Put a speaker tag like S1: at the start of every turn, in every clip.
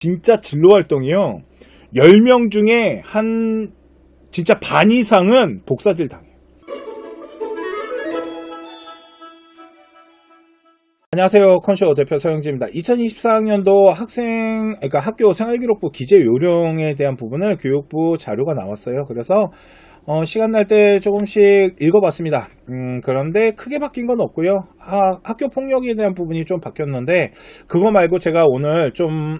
S1: 진짜 진로 활동이요. 10명 중에 한 진짜 반 이상은 복사질 당해요. 안녕하세요. 컨쇼 대표 서영지입니다. 2024학년도 그러니까 학교 생활기록부 기재 요령에 대한 부분을 교육부 자료가 나왔어요. 그래서 시간 날 때 조금씩 읽어봤습니다. 그런데 크게 바뀐 건 없고요. 학교 폭력에 대한 부분이 좀 바뀌었는데 그거 말고 제가 오늘 좀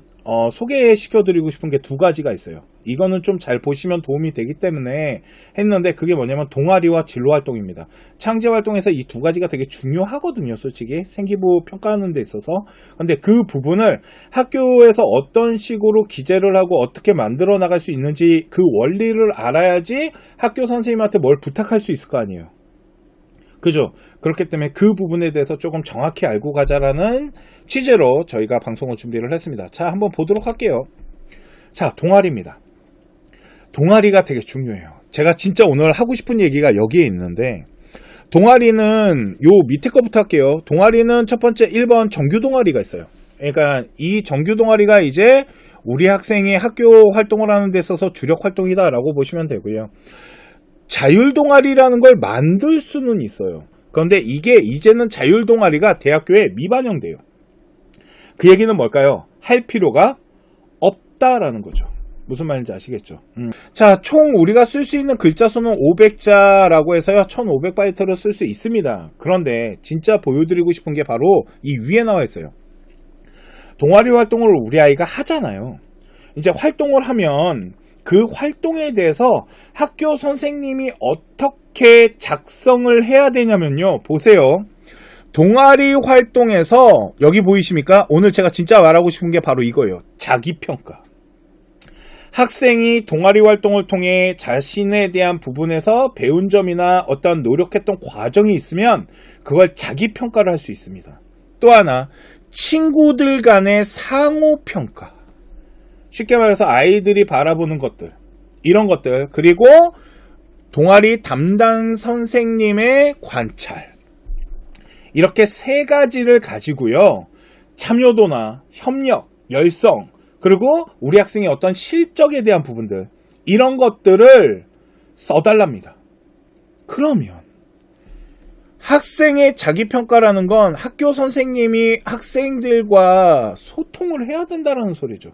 S1: 소개시켜드리고 싶은 게 두 가지가 있어요. 이거는 좀 잘 보시면 도움이 되기 때문에 했는데 그게 뭐냐면 동아리와 진로활동입니다. 창제활동에서 이 두 가지가 되게 중요하거든요. 솔직히 생기부 평가하는 데 있어서. 근데 그 부분을 학교에서 어떤 식으로 기재를 하고 어떻게 만들어 나갈 수 있는지 그 원리를 알아야지 학교 선생님한테 뭘 부탁할 수 있을 거 아니에요. 그죠? 그렇기 때문에 그 부분에 대해서 조금 정확히 알고 가자라는 취지로 저희가 방송을 준비를 했습니다. 자, 한번 보도록 할게요. 자, 동아리입니다. 동아리가 되게 중요해요. 제가 진짜 오늘 하고 싶은 얘기가 여기에 있는데 동아리는 요 밑에 거부터 할게요. 동아리는 첫 번째 1번 정규 동아리가 있어요. 그러니까 이 정규 동아리가 이제 우리 학생이 학교 활동을 하는 데 있어서 주력 활동이다라고 보시면 되고요. 자율 동아리라는 걸 만들 수는 있어요. 그런데 이게 이제는 자율 동아리가 대학교에 미반영돼요. 그 얘기는 뭘까요? 할 필요가 없다라는 거죠. 무슨 말인지 아시겠죠? 자, 총 우리가 쓸 수 있는 글자 수는 500자라고 해서요. 1500바이트로 쓸 수 있습니다. 그런데 진짜 보여드리고 싶은 게 바로 이 위에 나와 있어요. 동아리 활동을 우리 아이가 하잖아요. 이제 활동을 하면 그 활동에 대해서 학교 선생님이 어떻게 작성을 해야 되냐면요. 보세요. 동아리 활동에서 여기 보이십니까? 오늘 제가 진짜 말하고 싶은 게 바로 이거예요. 자기평가. 학생이 동아리 활동을 통해 자신에 대한 부분에서 배운 점이나 어떤 노력했던 과정이 있으면 그걸 자기평가를 할 수 있습니다. 또 하나, 친구들 간의 상호평가. 쉽게 말해서 아이들이 바라보는 것들, 이런 것들, 그리고 동아리 담당 선생님의 관찰, 이렇게 세 가지를 가지고요. 참여도나 협력, 열성, 그리고 우리 학생의 어떤 실적에 대한 부분들, 이런 것들을 써달랍니다. 그러면 학생의 자기평가라는 건 학교 선생님이 학생들과 소통을 해야 된다는 소리죠.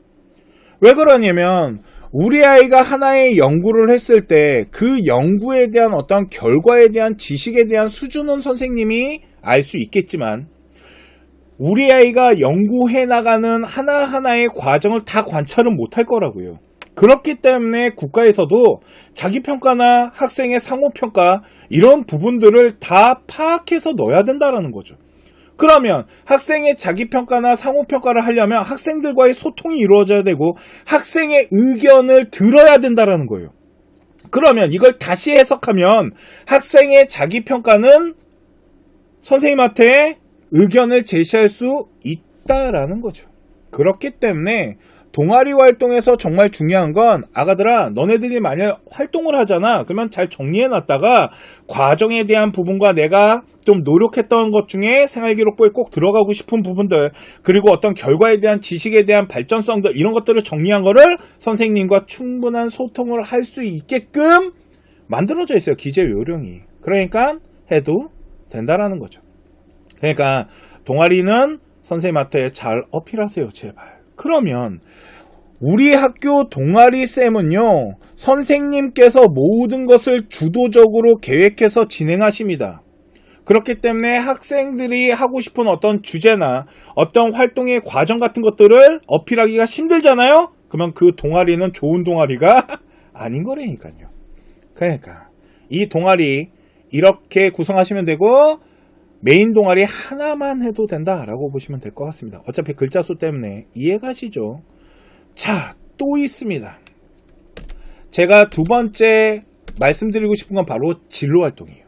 S1: 왜 그러냐면 우리 아이가 하나의 연구를 했을 때 그 연구에 대한 어떤 결과에 대한 지식에 대한 수준은 선생님이 알 수 있겠지만 우리 아이가 연구해 나가는 하나하나의 과정을 다 관찰은 못할 거라고요. 그렇기 때문에 국가에서도 자기평가나 학생의 상호평가 이런 부분들을 다 파악해서 넣어야 된다는 거죠. 그러면 학생의 자기평가나 상호평가를 하려면 학생들과의 소통이 이루어져야 되고 학생의 의견을 들어야 된다는 거예요. 그러면 이걸 다시 해석하면 학생의 자기평가는 선생님한테 의견을 제시할 수 있다라는 거죠. 그렇기 때문에 동아리 활동에서 정말 중요한 건 아가들아, 너네들이 만약 활동을 하잖아. 그러면 잘 정리해놨다가 과정에 대한 부분과 내가 좀 노력했던 것 중에 생활기록부에 꼭 들어가고 싶은 부분들, 그리고 어떤 결과에 대한 지식에 대한 발전성들, 이런 것들을 정리한 거를 선생님과 충분한 소통을 할 수 있게끔 만들어져 있어요. 기재 요령이. 그러니까 해도 된다라는 거죠. 그러니까 동아리는 선생님한테 잘 어필하세요. 제발. 그러면 우리 학교 동아리 쌤은요, 선생님께서 모든 것을 주도적으로 계획해서 진행하십니다. 그렇기 때문에 학생들이 하고 싶은 어떤 주제나 어떤 활동의 과정 같은 것들을 어필하기가 힘들잖아요. 그러면 그 동아리는 좋은 동아리가 아닌 거라니까요. 그러니까 이 동아리 이렇게 구성하시면 되고 메인 동아리 하나만 해도 된다라고 보시면 될 것 같습니다. 어차피 글자 수 때문에 이해가시죠? 자, 또 있습니다. 제가 두 번째 말씀드리고 싶은 건 바로 진로활동이에요.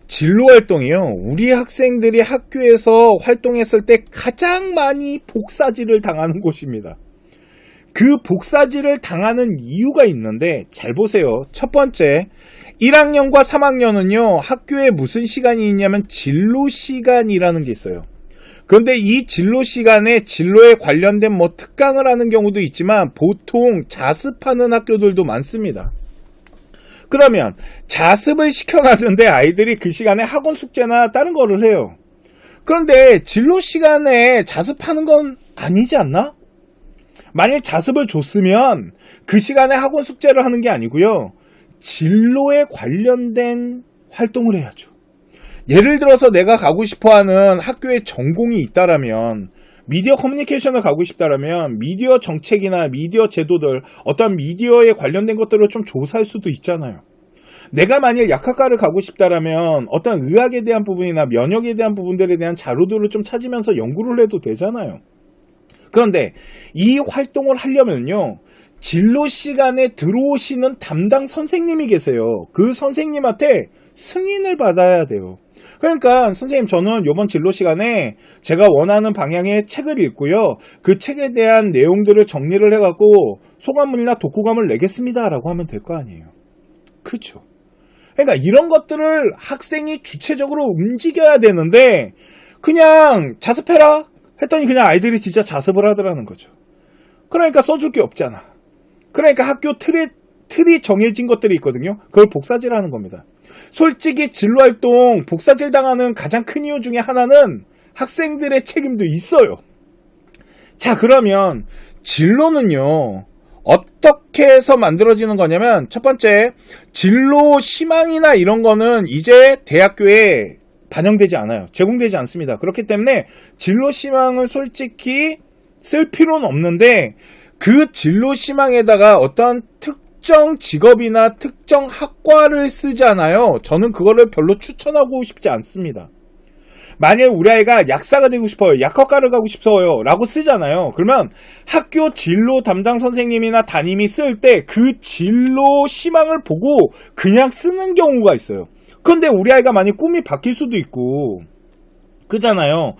S1: 진로활동이요. 우리 학생들이 학교에서 활동했을 때 가장 많이 복사질을 당하는 곳입니다. 그 복사질을 당하는 이유가 있는데 잘 보세요. 첫 번째, 1학년과 3학년은요 학교에 무슨 시간이 있냐면 진로 시간이라는 게 있어요. 그런데 이 진로 시간에 진로에 관련된 뭐 특강을 하는 경우도 있지만 보통 자습하는 학교들도 많습니다. 그러면 자습을 시켜놨는데 아이들이 그 시간에 학원 숙제나 다른 거를 해요. 그런데 진로 시간에 자습하는 건 아니지 않나? 만일 자습을 줬으면 그 시간에 학원 숙제를 하는 게 아니고요. 진로에 관련된 활동을 해야죠. 예를 들어서 내가 가고 싶어하는 학교에 전공이 있다라면 미디어 커뮤니케이션을 가고 싶다라면 미디어 정책이나 미디어 제도들 어떤 미디어에 관련된 것들을 좀 조사할 수도 있잖아요. 내가 만약 약학과를 가고 싶다라면 어떤 의학에 대한 부분이나 면역에 대한 부분들에 대한 자료들을 좀 찾으면서 연구를 해도 되잖아요. 그런데 이 활동을 하려면요. 진로 시간에 들어오시는 담당 선생님이 계세요. 그 선생님한테 승인을 받아야 돼요. 그러니까 선생님 저는 이번 진로 시간에 제가 원하는 방향의 책을 읽고요. 그 책에 대한 내용들을 정리를 해갖고 소감문이나 독후감을 내겠습니다 라고 하면 될 거 아니에요. 그렇죠. 그러니까 이런 것들을 학생이 주체적으로 움직여야 되는데 그냥 자습해라 했더니 그냥 아이들이 진짜 자습을 하더라는 거죠. 그러니까 써줄 게 없잖아. 그러니까 학교 틀이 정해진 것들이 있거든요. 그걸 복사질하는 겁니다. 솔직히 진로활동 복사질 당하는 가장 큰 이유 중에 하나는 학생들의 책임도 있어요. 자, 그러면 진로는요. 어떻게 해서 만들어지는 거냐면 첫 번째, 진로 희망이나 이런 거는 이제 대학교에 반영되지 않아요. 제공되지 않습니다. 그렇기 때문에 진로 희망을 솔직히 쓸 필요는 없는데 그 진로 희망에다가 어떤 특정 직업이나 특정 학과를 쓰잖아요. 저는 그거를 별로 추천하고 싶지 않습니다. 만약 우리 아이가 약사가 되고 싶어요. 약학과를 가고 싶어요. 라고 쓰잖아요. 그러면 학교 진로 담당 선생님이나 담임이 쓸 때 그 진로 희망을 보고 그냥 쓰는 경우가 있어요. 그런데 우리 아이가 만약 꿈이 바뀔 수도 있고 그잖아요.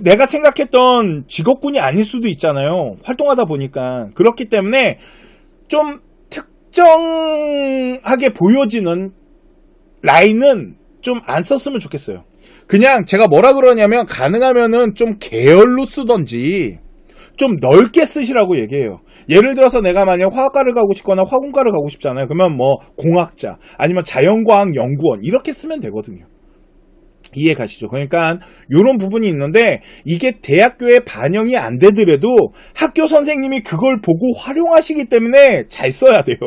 S1: 내가 생각했던 직업군이 아닐 수도 있잖아요. 활동하다 보니까. 그렇기 때문에 좀 특정하게 보여지는 라인은 좀 안 썼으면 좋겠어요. 그냥 제가 뭐라 그러냐면 가능하면은 좀 계열로 쓰던지 좀 넓게 쓰시라고 얘기해요. 예를 들어서 내가 만약 화학과를 가고 싶거나 화공과를 가고 싶잖아요. 그러면 뭐 공학자 아니면 자연과학 연구원 이렇게 쓰면 되거든요. 이해 가시죠? 그러니까 이런 부분이 있는데 이게 대학교에 반영이 안 되더라도 학교 선생님이 그걸 보고 활용하시기 때문에 잘 써야 돼요.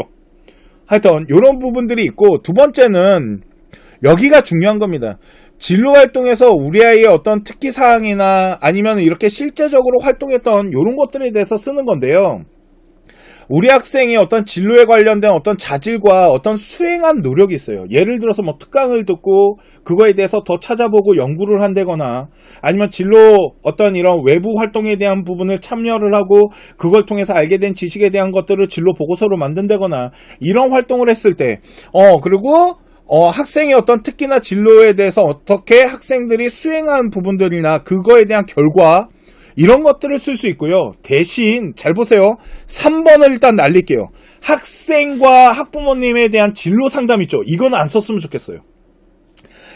S1: 하여튼 이런 부분들이 있고 두 번째는 여기가 중요한 겁니다. 진로 활동에서 우리 아이의 어떤 특기사항이나 아니면 이렇게 실제적으로 활동했던 이런 것들에 대해서 쓰는 건데요. 우리 학생이 어떤 진로에 관련된 어떤 자질과 어떤 수행한 노력이 있어요. 예를 들어서 뭐 특강을 듣고 그거에 대해서 더 찾아보고 연구를 한다거나 아니면 진로 어떤 이런 외부 활동에 대한 부분을 참여를 하고 그걸 통해서 알게 된 지식에 대한 것들을 진로 보고서로 만든다거나 이런 활동을 했을 때 그리고 학생의 어떤 특기나 진로에 대해서 어떻게 학생들이 수행한 부분들이나 그거에 대한 결과 이런 것들을 쓸 수 있고요. 대신 잘 보세요. 3번을 일단 날릴게요. 학생과 학부모님에 대한 진로 상담 있죠. 이건 안 썼으면 좋겠어요.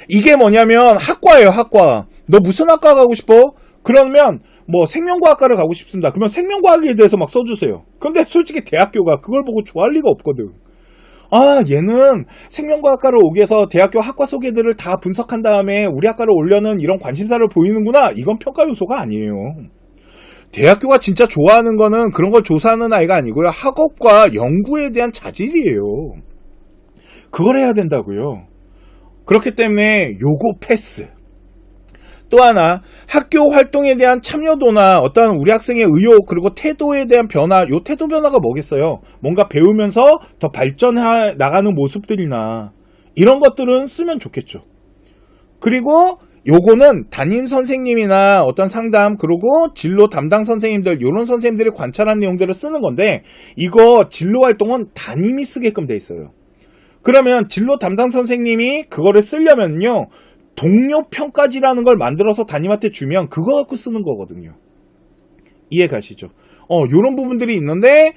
S1: 이게 뭐냐면 학과예요. 학과. 너 무슨 학과 가고 싶어? 그러면 뭐 생명과학과를 가고 싶습니다. 그러면 생명과학에 대해서 막 써주세요. 근데 솔직히 대학교가 그걸 보고 좋아할 리가 없거든. 얘는 생명과학과를 오기 위해서 대학교 학과 소개들을 다 분석한 다음에 우리 학과를 오려는 이런 관심사를 보이는구나. 이건 평가 요소가 아니에요. 대학교가 진짜 좋아하는 거는 그런 걸 조사하는 아이가 아니고요. 학업과 연구에 대한 자질이에요. 그걸 해야 된다고요. 그렇기 때문에 요거 패스. 또 하나, 학교 활동에 대한 참여도나 어떤 우리 학생의 의욕 그리고 태도에 대한 변화, 요 태도 변화가 뭐겠어요? 뭔가 배우면서 더 발전해 나가는 모습들이나 이런 것들은 쓰면 좋겠죠. 그리고 요거는 담임 선생님이나 어떤 상담 그리고 진로 담당 선생님들 요런 선생님들이 관찰한 내용들을 쓰는 건데 이거 진로 활동은 담임이 쓰게끔 돼 있어요. 그러면 진로 담당 선생님이 그거를 쓰려면요. 동료 평가지라는 걸 만들어서 담임한테 주면 그거 갖고 쓰는 거거든요. 이해 가시죠? 요런 부분들이 있는데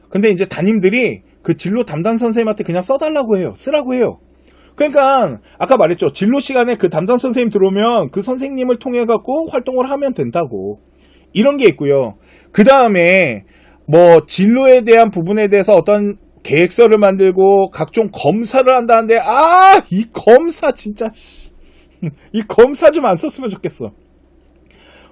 S1: 근데 이제 담임들이 그 진로 담당 선생님한테 그냥 써달라고 해요. 쓰라고 해요. 그러니까 아까 말했죠. 진로 시간에 그 담당 선생님 들어오면 그 선생님을 통해 갖고 활동을 하면 된다고. 이런 게 있고요. 그 다음에 뭐 진로에 대한 부분에 대해서 어떤 계획서를 만들고 각종 검사를 한다는데 이 검사 진짜 이 검사 좀 안 썼으면 좋겠어.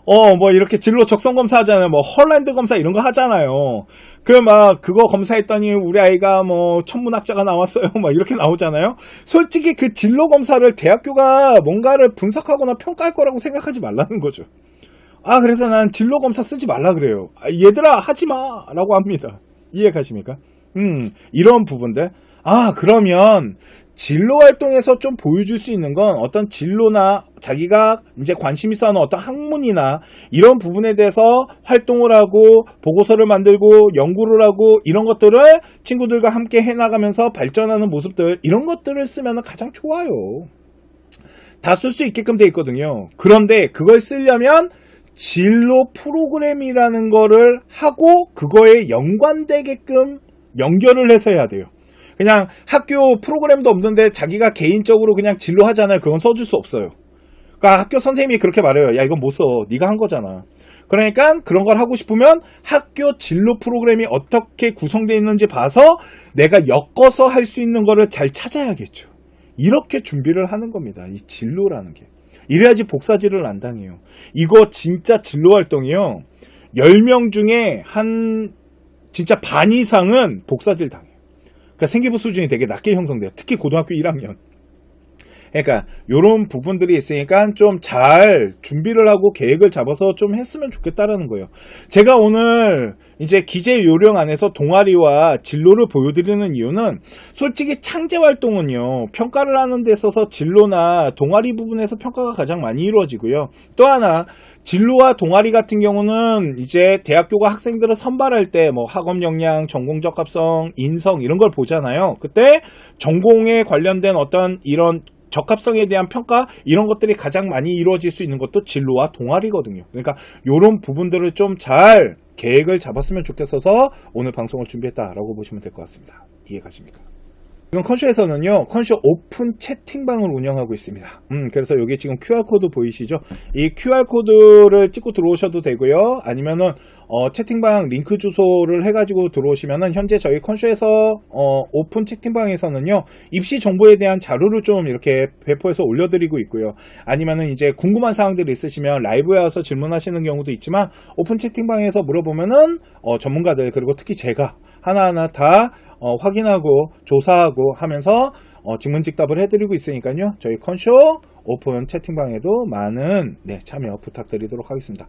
S1: 뭐 이렇게 진로 적성 검사 하잖아요. 뭐 헐랜드 검사 이런 거 하잖아요. 그거 검사했더니 우리 아이가 뭐 천문학자가 나왔어요. 막 이렇게 나오잖아요. 솔직히 그 진로 검사를 대학교가 뭔가를 분석하거나 평가할 거라고 생각하지 말라는 거죠. 그래서 난 진로 검사 쓰지 말라 그래요. 얘들아 하지 마라고 합니다. 이해 가십니까? 이런 부분들. 그러면 진로 활동에서 좀 보여줄 수 있는 건 어떤 진로나 자기가 이제 관심 있어 하는 어떤 학문이나 이런 부분에 대해서 활동을 하고 보고서를 만들고 연구를 하고 이런 것들을 친구들과 함께 해나가면서 발전하는 모습들, 이런 것들을 쓰면 가장 좋아요. 다 쓸 수 있게끔 돼 있거든요. 그런데 그걸 쓰려면 진로 프로그램이라는 거를 하고 그거에 연관되게끔 연결을 해서 해야 돼요. 그냥 학교 프로그램도 없는데 자기가 개인적으로 그냥 진로 하잖아요. 그건 써줄 수 없어요. 그러니까 학교 선생님이 그렇게 말해요. 야, 이건 못 써. 네가 한 거잖아. 그러니까 그런 걸 하고 싶으면 학교 진로 프로그램이 어떻게 구성되어 있는지 봐서 내가 엮어서 할 수 있는 거를 잘 찾아야겠죠. 이렇게 준비를 하는 겁니다. 이 진로라는 게. 이래야지 복사질을 안 당해요. 이거 진짜 진로 활동이요. 10명 중에 진짜 반 이상은 복사질 당해요. 그러니까 생기부 수준이 되게 낮게 형성돼요. 특히 고등학교 1학년. 그러니까 이런 부분들이 있으니까 좀 잘 준비를 하고 계획을 잡아서 좀 했으면 좋겠다라는 거예요. 제가 오늘 이제 기재 요령 안에서 동아리와 진로를 보여드리는 이유는 솔직히 창제 활동은요, 평가를 하는 데 있어서 진로나 동아리 부분에서 평가가 가장 많이 이루어지고요. 또 하나, 진로와 동아리 같은 경우는 이제 대학교가 학생들을 선발할 때 뭐 학업 역량, 전공 적합성, 인성 이런 걸 보잖아요. 그때 전공에 관련된 어떤 이런 적합성에 대한 평가, 이런 것들이 가장 많이 이루어질 수 있는 것도 진로와 동아리거든요. 그러니까 이런 부분들을 좀 잘 계획을 잡았으면 좋겠어서 오늘 방송을 준비했다라고 보시면 될 것 같습니다. 이해 가십니까? 지금 컨쇼에서는요, 컨쇼 오픈 채팅방을 운영하고 있습니다. 그래서 여기 지금 QR코드 보이시죠? 이 QR코드를 찍고 들어오셔도 되고요. 아니면은, 채팅방 링크 주소를 해가지고 들어오시면은, 현재 저희 컨쇼에서, 오픈 채팅방에서는요, 입시 정보에 대한 자료를 좀 이렇게 배포해서 올려드리고 있고요. 아니면은 이제 궁금한 사항들이 있으시면 라이브에 와서 질문하시는 경우도 있지만, 오픈 채팅방에서 물어보면은, 전문가들, 그리고 특히 제가 하나하나 다 확인하고 조사하고 하면서 직문직답을 해드리고 있으니까요. 저희 컨쇼 오픈 채팅방에도 많은 참여 부탁드리도록 하겠습니다.